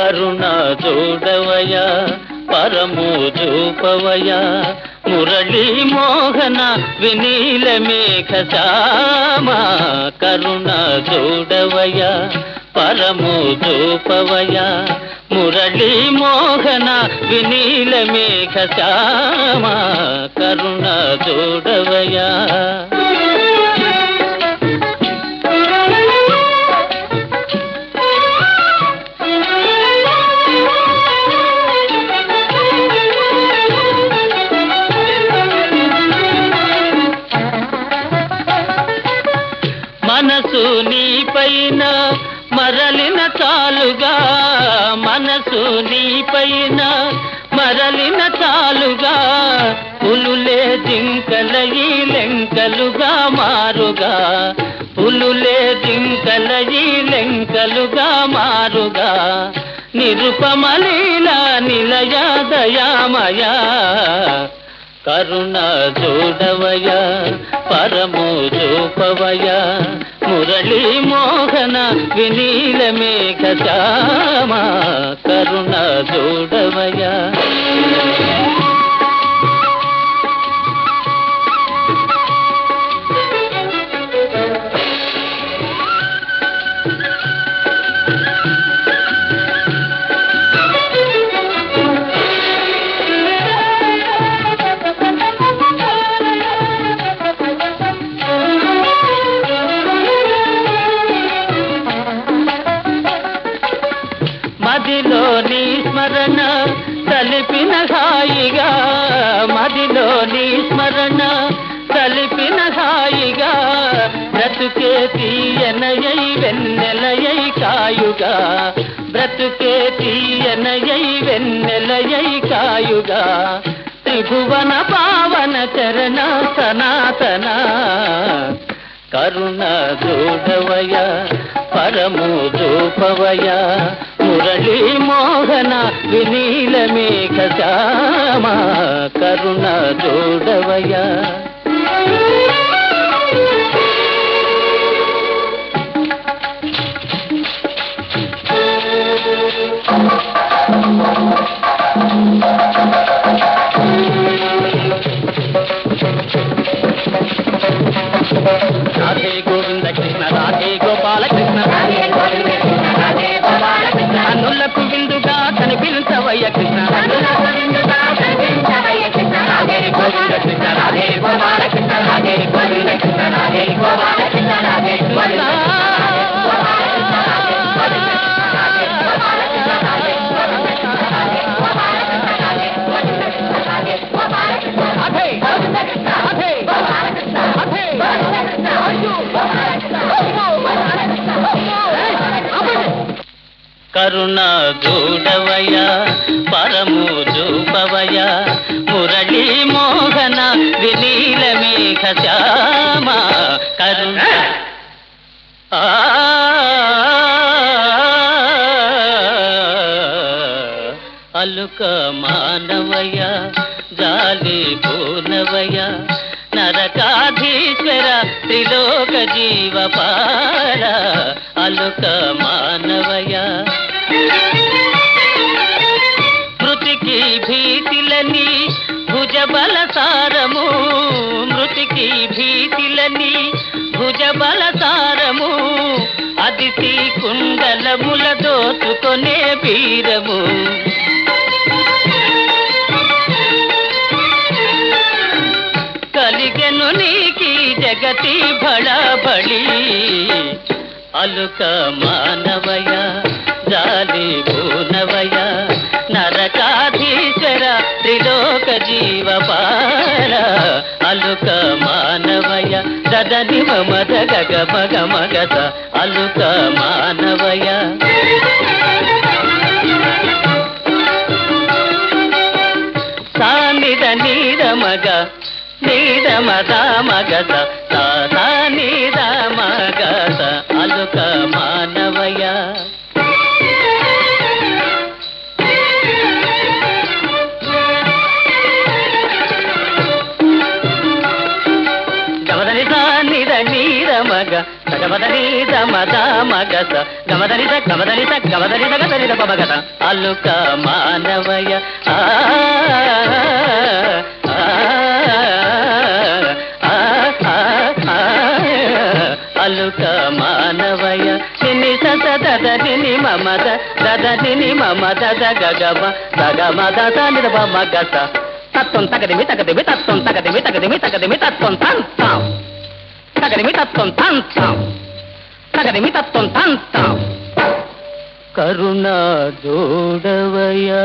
కరుణ చూడవయ పరము చూపవయ మురళీ మోహన వినీల మేఘ శ్యామ కరుణ చూడవయ పరము చూపవయ మురళీ మోహన వినీల మేఘ శ్యామ కరుణ చూడవయ మనసు నీ పైన మరలిన చాలుగా మనసు నీ పైన మరలిన చాలుగా పులులే జింకలయి లెంకలుగా మారుగా పులులే జింకలయి లెంకలుగా మారుగా నిరుపమలీల నిలయ దయామయ కరుణ చూడవయ పరము చూపవయ మురళీ మోహన వినీల మేఘ శ్యామ కరుణ చూడవయ మదిలో నీ స్మరణ తలిపిన హాయిగా మదిలో నీ స్మరణ తలిపిన హాయిగా బ్రతుకే తీయనయై వెన్నెలయై కాయుగా బ్రతుకే తీయనయై వెన్నెలయై కాయుగా త్రిభువన పావన చరణ సనాతన కరుణ చూడవయ పరము చూపవయ మురళీ మోహన వినీల మేఘ శ్యామ కరుణ చూడవయ రాధే గోవింద కృష్ణ రాధే గోపాల కృష్ణ కన్నులకు విందుగా కనిపించవయ్య కృష్ణ రాధే గోవింద కృష్ణ రాధే గోపాల కృష్ణ రాధే గోవింద కృష్ణ రాధే గోపాల కృష్ణ రాధే కరుణ చూడవయ పరము చూపవయ మురళీ మోహన వినీల మేఘ శ్యామ కరుణ అలుక మానవయ జాలి పూనవయ నరకాధీశ్వర త్రిలోక జీవపాల అలుక మానవయ మృతికి భీతిలని భుజబల సారము మృతికి భీతిలని భుజబల సారము అదితి కుండలముల దోచుకొనే వీరము కలిగెను నీకి జగతి బళబళి అలుక మానవయ జాలి పూనవయ నరకాధీశ్వర త్రిలోక జీవపాల అలుక మానవయ దదని మమద గగ మగ మగత అలుక మానవయ సానిద నీద మగ నీద మద మగత తా నీద మగత అలుక మానవయ గమదని సానిద నీద మగ గమదరి దమద మగస గమదరిత గమదరిత గమదరిత గదరిత పమగత అల్లుక మానవయ అల్లుక మానవయ నిని సద దదని మమద దదని మమద గగమ గగమద సనిద మగస తత్వం తగదిమి తగదిమి తత్వం తగదిమి తగదిమి తగదిమి తత్వం తంతం తగదిమి తత్వం తంతం తగదిమి తత్వం తంతం కరుణ జోడవయా